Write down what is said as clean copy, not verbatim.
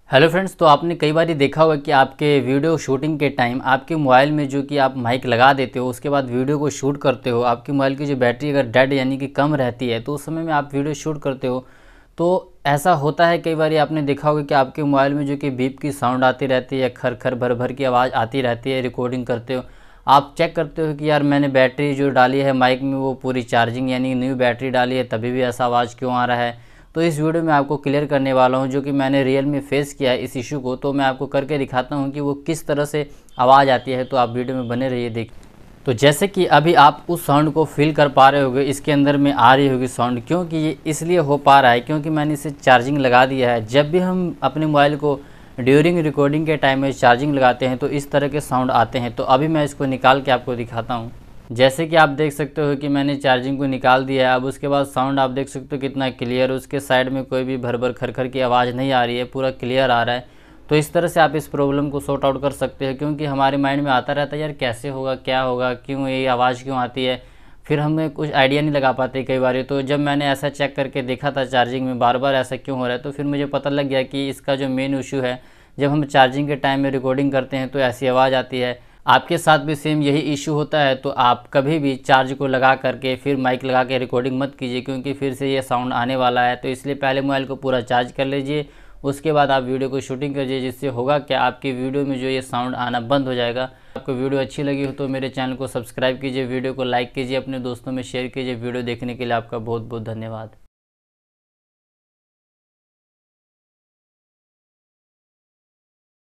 Hello friends, तो आपने कई बार देखा होगा कि आपके वीडियो शूटिंग के टाइम आपके मोबाइल में जो कि आप माइक लगा देते हो, उसके बाद वीडियो को शूट करते हो, आपके मोबाइल की जो बैटरी अगर डेड यानी कि कम रहती है तो उस समय में आप वीडियो शूट करते हो तो ऐसा होता है। कई बार आपने देखा होगा कि आपके मोबाइल में जो कि बीप की साउंड आती रहती है, खर खर भर भर की आवाज़ आती रहती है। रिकॉर्डिंग करते हो, आप चेक करते हो कि यार मैंने बैटरी जो डाली है माइक में वो पूरी चार्जिंग यानी न्यू बैटरी डाली है, तभी भी ऐसा आवाज़ क्यों आ रहा है। तो इस वीडियो में आपको क्लियर करने वाला हूं, जो कि मैंने रियल में फेस किया है इस इशू को। तो मैं आपको करके दिखाता हूं कि वो किस तरह से आवाज़ आती है। तो आप वीडियो में बने रहिए। देख, तो जैसे कि अभी आप उस साउंड को फील कर पा रहे होगे, इसके अंदर में आ रही होगी साउंड। क्योंकि ये इसलिए हो पा रहा है क्योंकि मैंने इसे चार्जिंग लगा दिया है। जब भी हम अपने मोबाइल को ड्यूरिंग रिकॉर्डिंग के टाइम में चार्जिंग लगाते हैं तो इस तरह के साउंड आते हैं। तो अभी मैं इसको निकाल के आपको दिखाता हूँ। जैसे कि आप देख सकते हो कि मैंने चार्जिंग को निकाल दिया है। अब उसके बाद साउंड आप देख सकते हो कितना क्लियर, उसके साइड में कोई भी भर भर खर खर की आवाज़ नहीं आ रही है, पूरा क्लियर आ रहा है। तो इस तरह से आप इस प्रॉब्लम को सॉर्ट आउट कर सकते हैं। क्योंकि हमारे माइंड में आता रहता है यार कैसे होगा, क्या होगा, क्यों ये आवाज़ क्यों आती है, फिर हमें कुछ आइडिया नहीं लगा पाते कई बार। तो जब मैंने ऐसा चेक करके देखा था चार्जिंग में बार बार ऐसा क्यों हो रहा है, तो फिर मुझे पता लग गया कि इसका जो मेन इशू है, जब हम चार्जिंग के टाइम में रिकॉर्डिंग करते हैं तो ऐसी आवाज़ आती है। आपके साथ भी सेम यही इशू होता है तो आप कभी भी चार्ज को लगा करके फिर माइक लगा के रिकॉर्डिंग मत कीजिए, क्योंकि फिर से ये साउंड आने वाला है। तो इसलिए पहले मोबाइल को पूरा चार्ज कर लीजिए, उसके बाद आप वीडियो को शूटिंग कीजिए। जिससे होगा क्या, आपकी वीडियो में जो ये साउंड आना बंद हो जाएगा। आपको वीडियो अच्छी लगी हो तो मेरे चैनल को सब्सक्राइब कीजिए, वीडियो को लाइक कीजिए, अपने दोस्तों में शेयर कीजिए। वीडियो देखने के लिए आपका बहुत बहुत धन्यवाद।